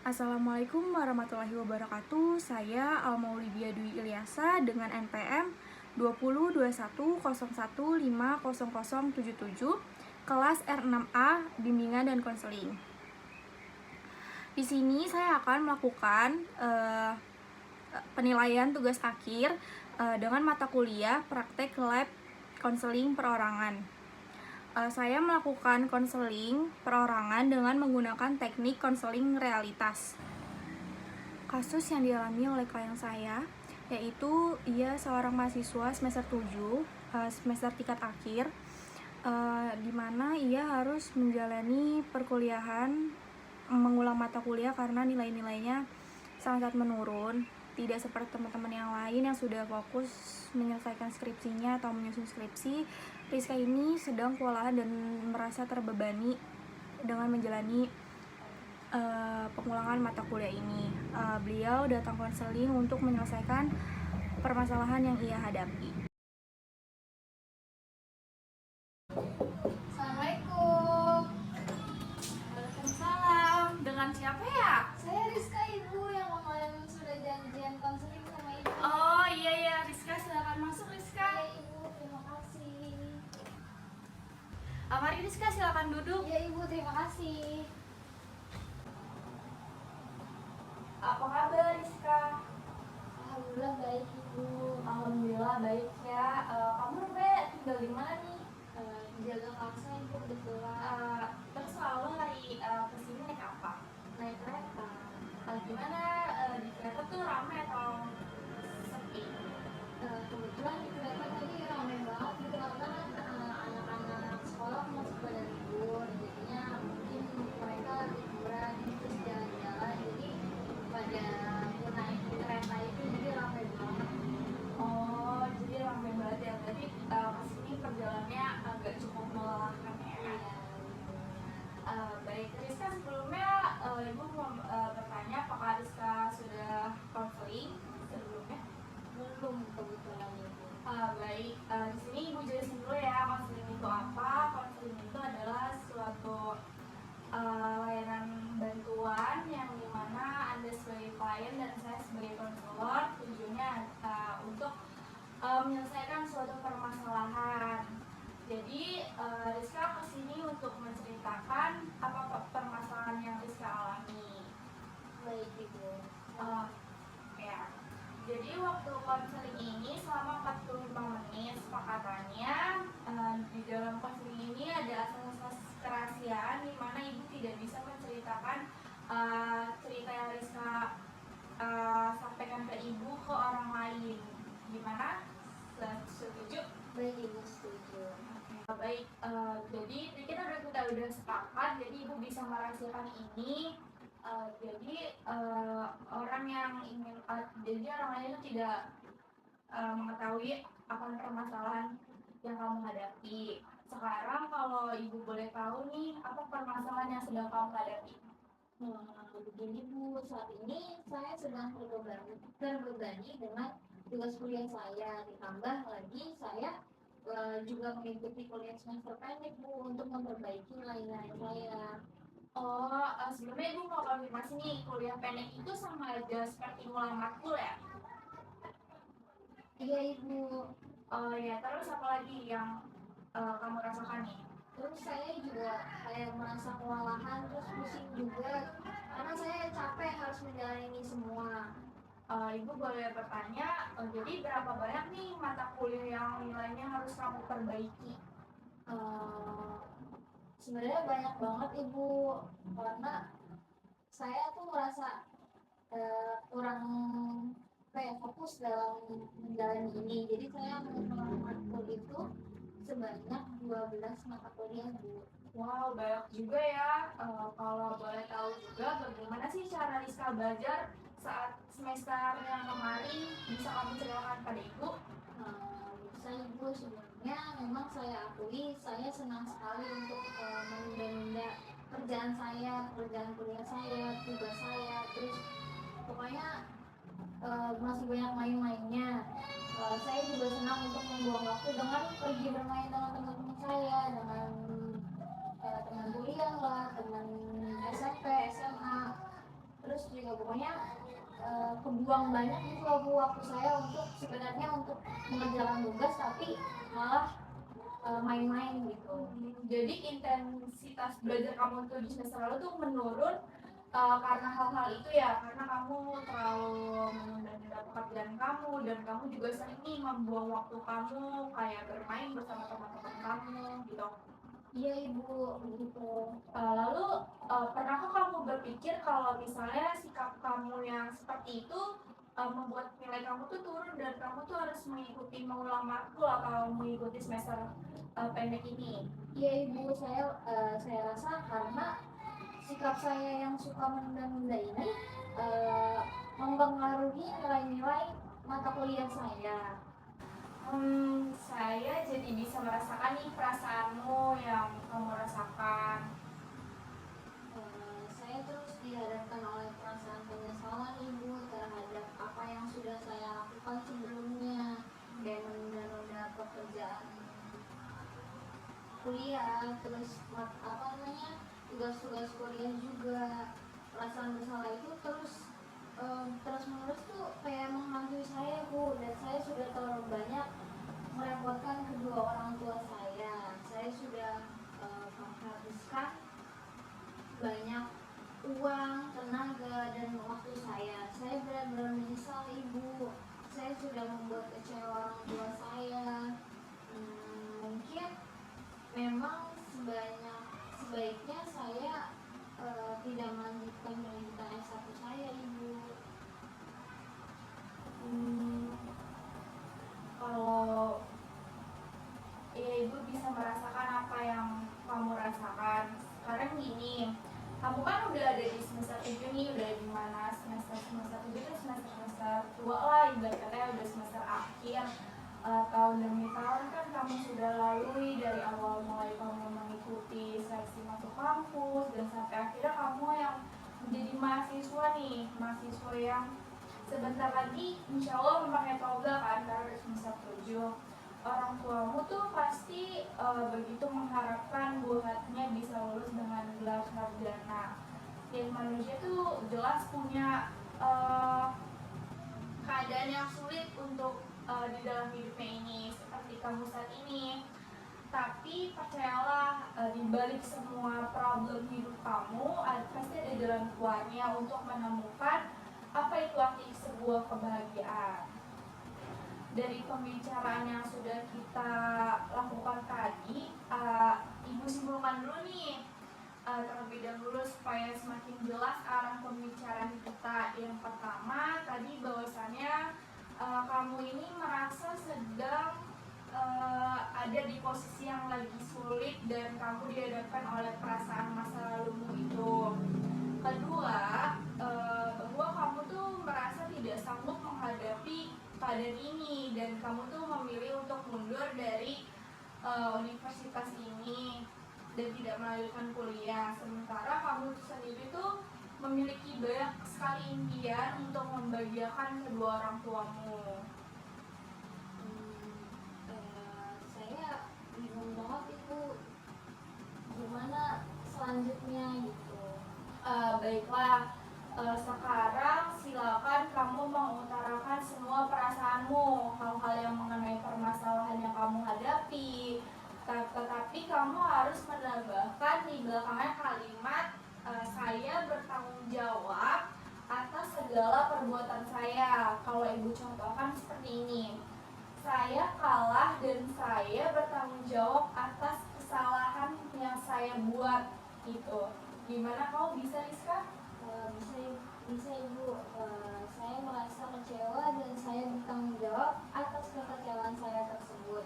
Assalamualaikum warahmatullahi wabarakatuh. Saya Almaulidia Dwi Ilyasa dengan NPM 202101500077, kelas R6A, Bimbingan dan Konseling. Di sini saya akan melakukan penilaian tugas akhir dengan mata kuliah praktek lab konseling perorangan. Saya melakukan konseling perorangan dengan menggunakan teknik konseling realitas. Kasus yang dialami oleh klien saya yaitu ia seorang mahasiswa semester 7, semester tingkat akhir, di mana ia harus menjalani perkuliahan, mengulang mata kuliah karena nilai-nilainya sangat menurun. Tidak seperti teman-teman yang lain yang sudah fokus menyelesaikan skripsinya atau menyusun skripsi, Rizka ini sedang kewalahan dan merasa terbebani dengan menjalani pengulangan mata kuliah ini. Beliau datang konseling untuk menyelesaikan permasalahan yang ia hadapi. Assalamualaikum. Waalaikumsalam. Dengan siapa ya? Saya Rizka, Ibu, yang kemarin sudah janjian konseling sama Ibu. Oh iya Rizka, silakan masuk Rizka. Ya Ibu, terima kasih. Mari Rizka, silakan duduk. Ya Ibu, terima kasih. Apa kabar Rizka? Alhamdulillah baik Ibu. Alhamdulillah baik ya. Kamu tinggal di mana nih? Jaga kakak Ibu kebetulan. Terus selalu hari kesini naik apa? Naik kereta. Gimana di kereta tuh ramai atau sepi? Kebetulan di kereta tadi ramai banget gitu karena anak-anak sekolah masuk pada libur, jadinya mungkin mereka liburan terus jalan-jalan, jadi pada naik kereta itu jadi ramai banget. Oh, jadi ramai banget ya. Berarti kesini perjalanannya agak cukup melelahkan ya. Iya. Baik, Rizka, sebelumnya Ibu mau bertanya apakah Rizka sudah konseling sebelumnya? Belum kebetulan Ibu. Baik, di sini Ibu jelasin dulu ya, konseling itu apa. Konseling itu adalah suatu layanan bantuan yang dimana Anda sebagai klien dan saya sebagai konselor tujuannya untuk menyelesaikan suatu permasalahan. Jadi Rizka kesini untuk menceritakan apa permasalahan yang Rizka alami. Baik Ibu. Ya. Jadi waktu konseling ini selama 45 menit sepakatannya di dalam konseling ini ada asas kerahasiaan di mana Ibu tidak bisa menceritakan cerita yang Rizka sampaikan ke Ibu ke orang lain. Gimana? Setuju? Baik Ibu, setuju. Baik, jadi kita udah sepakat, jadi Ibu bisa merahasiakan ini. Jadi orang lain itu tidak mengetahui akan permasalahan yang kamu hadapi. Sekarang kalau Ibu boleh tahu nih, apa permasalahan yang sedang kamu hadapi? Begini Bu, saat ini saya sedang terbebani dengan tugas kuliah saya, ditambah lagi saya juga mengikuti kuliah semester pendek Bu untuk memperbaiki nilai-nilai saya. Oh, sebelumnya Ibu mau konfirmasi nih, kuliah pendek itu sama aja seperti ngulang matkul ya? Iya Ibu. Oh ya, terus apa lagi yang kamu rasakan nih? Terus saya juga kayak merasa kewalahan, terus pusing juga karena saya capek harus menjalani ini semua. Ibu boleh bertanya, jadi berapa banyak nih mata kuliah yang nilainya harus kamu perbaiki? Sebenarnya banyak banget Ibu, karena saya tuh merasa kurang fokus dalam menjalani ini. Jadi saya mengulang matkul itu sebanyak 12 mata kuliah Bu. Wow, banyak juga ya. Kalau boleh tahu juga bagaimana sih cara Rizka belajar saat semester yang kemarin, bisa kamu ceritakan pada Ibu? Bisa Ibu, sebenarnya memang saya akui saya senang sekali untuk menunda-nunda kerjaan kuliah saya, tugas saya, terus pokoknya masih banyak main-mainnya. Saya juga senang untuk membuang waktu dengan pergi bermain dengan teman-teman saya, pokoknya kebuang banyak gitu loh Bu waktu saya untuk sebenarnya untuk mengerjakan tugas tapi malah main-main gitu. Jadi intensitas belajar kamu tuh di semester lalu tuh menurun karena hal-hal itu ya, karena kamu terlalu menunda-nunda pekerjaan kamu dan kamu juga sering nih membuang waktu kamu kayak bermain bersama teman-teman kamu gitu. Iya Ibu, begitu. Lalu pernahkah kamu berpikir kalau misalnya sikap kamu yang seperti itu membuat nilai kamu tuh turun dan kamu tuh harus mengikuti mengulang matkul atau mengikuti semester pendek ini? Iya Ibu, saya rasa karena sikap saya yang suka menunda-nunda ini mempengaruhi nilai-nilai mata kuliah saya. Saya jadi bisa merasakan nih perasaanmu yang kamu rasakan. Saya terus dihadapkan oleh perasaan penyesalan Ibu terhadap apa yang sudah saya lakukan sebelumnya dan menunda-nunda pekerjaan kuliah, terus tugas-tugas kuliah juga. Perasaan bersalah itu terus menerus tuh kayak menghantui saya Bu, dan saya sudah terlalu banyak merepotkan kedua orang tua saya. Saya sudah menghabiskan banyak uang, tenaga, dan waktu saya. Saya benar-benar menyesal Ibu. Saya sudah membuat kecewa orang tua saya. Mungkin memang sebaiknya saya tidak melanjutkan pendidikan S1 saya Ibu. Kalau ya ibu bisa merasakan apa yang kamu rasakan. Sekarang gini, kamu kan udah ada di semester 7 nih, udah di mana semester 7 itu semester tua lah, ibaratnya udah semester akhir. Tahun demi tahun kan kamu sudah lalui dari awal mulai kamu mengikuti seleksi masuk kampus dan sampai akhirnya kamu yang menjadi mahasiswa nih, mahasiswa yang sebentar lagi insya Allah memakai toga kan karena udah semester 7. Orang tuamu tuh pasti begitu mengharapkan buatnya bisa lulus dengan gelar sarjana. Dan manusia tuh jelas punya keadaan yang sulit untuk di dalam hidupnya ini seperti kamu saat ini. Tapi percayalah di balik semua problem hidup kamu pasti ada jalan keluarnya untuk menemukan apa itu arti sebuah kebahagiaan. Dari pembicaraan yang sudah kita lakukan tadi, Ibu simpulkan dulu nih terlebih dahulu supaya semakin jelas arah pembicaraan kita. Yang pertama tadi bahwasannya kamu ini merasa sedang ada di posisi yang lagi sulit dan kamu dihadapkan oleh perasaan masa lalumu itu. Kedua, bahwa kamu tuh merasa tidak sanggup menghadapi keadaan ini dan kamu tuh memilih untuk mundur dari universitas ini dan tidak melanjutkan kuliah. Sementara kamu sendiri tuh memiliki banyak sekali impian untuk membahagiakan kedua orang tuamu. Saya bingung banget Ibu, gimana selanjutnya gitu. Baiklah, sekarang silakan kamu mengutarakan semua perasaanmu, hal-hal yang mengenai permasalahan yang kamu hadapi. Tetapi kamu harus menambahkan di belakangnya kalimat saya bertanggung jawab atas segala perbuatan saya. Kalau ibu contohkan seperti ini, saya kalah dan saya bertanggung jawab atas kesalahan yang saya buat gitu. Gimana kau bisa, Rizka? Bisa Ibu. Saya merasa kecewa dan saya bertanggung jawab atas kekecewaan saya tersebut.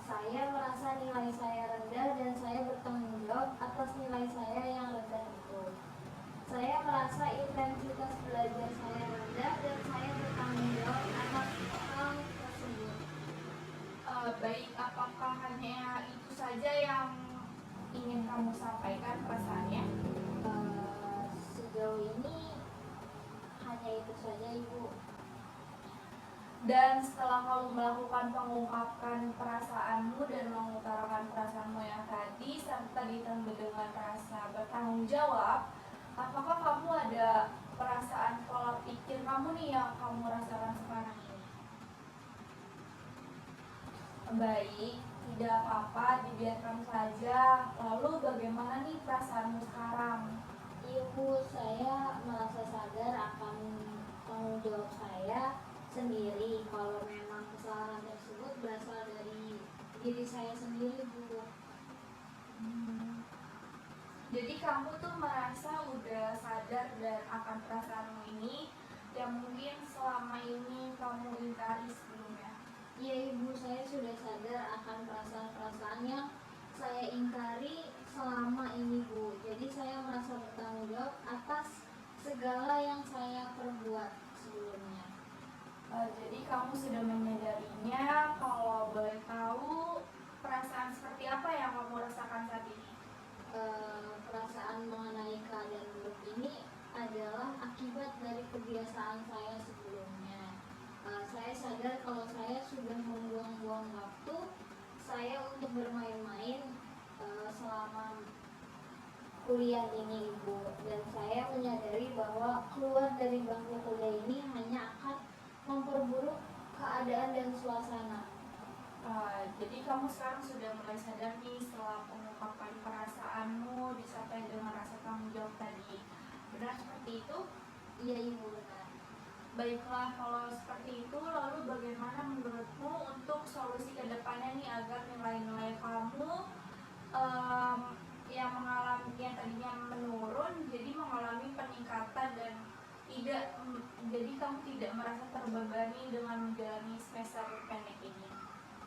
Saya merasa nilai saya rendah dan saya bertanggung jawab atas nilai saya yang rendah itu. Saya merasa intensitas belajar saya rendah dan saya bertanggung jawab atas hal tersebut. Baik, apakah hanya itu saja yang ingin kamu sampaikan perasaannya? Sejauh ini hanya itu saja Ibu. Dan setelah kamu melakukan pengungkapkan perasaanmu dan mengutarakan perasaanmu yang tadi serta ditambah dengan rasa bertanggung jawab, apakah kamu ada perasaan pola pikir kamu nih yang kamu rasakan sekarang ini? Baik, tidak apa-apa, dibiarkan saja. Lalu bagaimana nih perasaanmu sekarang? Ibu, saya merasa sadar akan tanggung jawab saya sendiri kalau memang kesalahan tersebut berasal dari diri saya sendiri, Bu. Jadi kamu tuh merasa udah sadar dan akan perasaanmu ini yang mungkin selama ini kamu ingkari sebelumnya. Iya, Ibu, saya sudah sadar akan perasaan-perasaan yang saya ingkari selama ini, Bu. Jadi saya merasa bertanggung jawab atas segala yang saya perbuat sebelumnya. Jadi kamu sudah menyadarinya. Kalau boleh tahu perasaan seperti apa yang kamu rasakan saat ini? Perasaan mengenai keadaan buruk ini adalah akibat dari kebiasaan saya sebelumnya. Saya sadar kalau saya sudah membuang-buang waktu saya untuk bermain-main selama kuliah ini, Ibu, dan saya menyadari bahwa keluar dari bangku kuliah ini hanya akan memperburuk keadaan dan suasana. Jadi kamu sekarang sudah mulai sadar nih setelah pengungkapan perasaanmu disertai dengan rasa tanggung jawab tadi. Benar seperti itu? Iya, Ibu, benar. Baiklah, kalau seperti itu, lalu bagaimana menurutmu untuk solusi ke depannya nih agar nilai-nilai kamu yang tadinya menurun jadi mengalami peningkatan dan jadi kamu tidak merasa terbebani dengan menjalani semester pendek ini?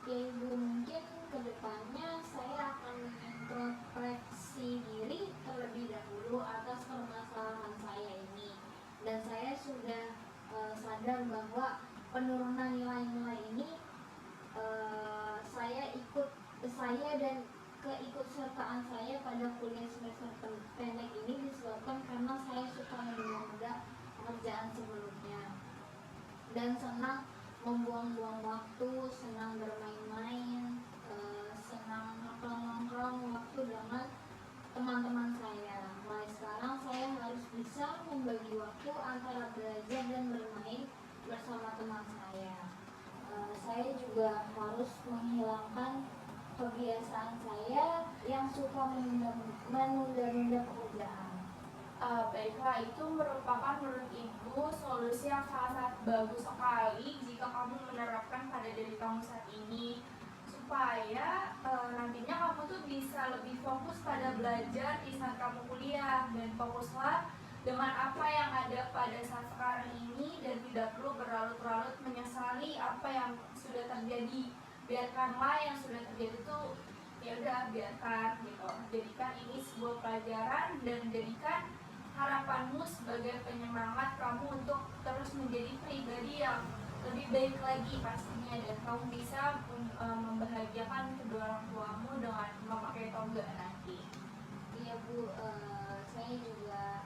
Ya, Ibu, mungkin kedepannya saya akan mengintrospeksi diri terlebih dahulu atas permasalahan saya ini, dan saya sudah sadar bahwa penurunan nilai-nilai ini saya dan keikutsertaan saya pada kuliah semester pendek ini disebabkan karena saya suka menunda-nunda pekerjaan sebelumnya dan senang membuang-buang waktu, senang bermain-main, senang nongkrong-nongkrong waktu dengan teman-teman saya. Mulai sekarang saya harus bisa membagi waktu antara belajar dan bermain bersama teman saya. Saya juga harus menghilangkan kebiasaan saya yang suka menunda-nunda pekerjaan. Baiklah, itu merupakan menurut Ibu solusi yang sangat bagus sekali jika kamu menerapkan pada diri kamu saat ini, supaya nantinya kamu tuh bisa lebih fokus pada belajar di saat kamu kuliah, dan fokuslah dengan apa yang ada pada saat sekarang ini dan tidak perlu berlarut-larut menyesali apa yang sudah terjadi. Biarkanlah yang sudah terjadi itu ya udah, biarkan gitu. Jadikan ini sebuah pelajaran dan jadikan harapanmu sebagai penyemangat kamu untuk terus menjadi pribadi yang lebih baik lagi pastinya, dan kamu bisa membahagiakan kedua orang tuamu dengan memakai toga nanti. Iya, Bu, saya juga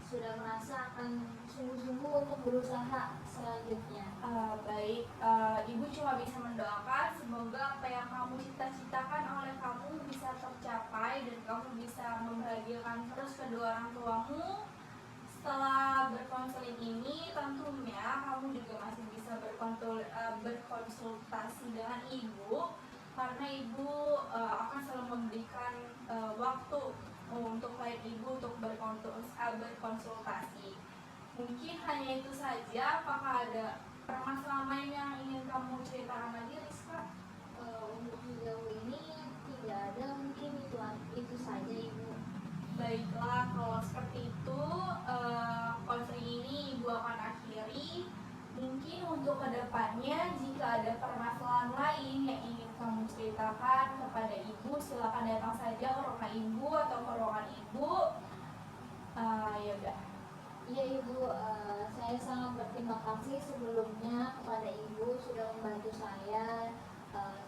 sudah merasa akan sungguh-sungguh untuk berusaha selanjutnya. Baik, Ibu cuma bisa mendoakan semoga apa yang kamu cita-citakan oleh kamu bisa tercapai dan kamu bisa membahagiakan terus kedua orang tuamu. Setelah berkonseling ini, tentunya kamu juga masih bisa berkonsultasi dengan Ibu, karena Ibu akan selalu memberikan waktu untuk klien Ibu untuk berkonsultasi. Mungkin hanya itu saja. Apakah ada permasalahan lain yang ingin kamu ceritakan lagi, Rizka? Untuk sejauh ini tidak ada, mungkin itu saja, Ibu. Baiklah, kalau seperti itu konseling ini Ibu akan akhiri. Mungkin untuk kedepannya jika ada permasalahan lain yang ingin kamu ceritakan kepada Ibu, silakan datang saja ke rumah Ibu atau ke ruangan Ibu. Ya udah. Iya, Ibu, saya sangat berterima kasih sebelumnya kepada Ibu sudah membantu saya,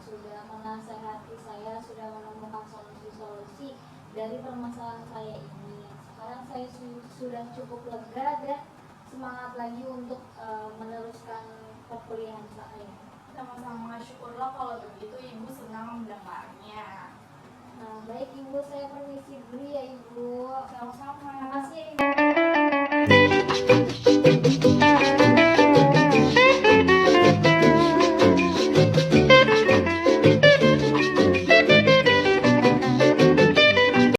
sudah menasehati saya, sudah menemukan solusi-solusi dari permasalahan saya ini. Sekarang saya sudah cukup lega dan semangat lagi untuk meneruskan perkuliahan saya. Sama-sama, syukurlah kalau begitu. Ibu senang mendengarnya. Baik, Ibu, saya permisi dulu ya, Ibu. Sama-sama.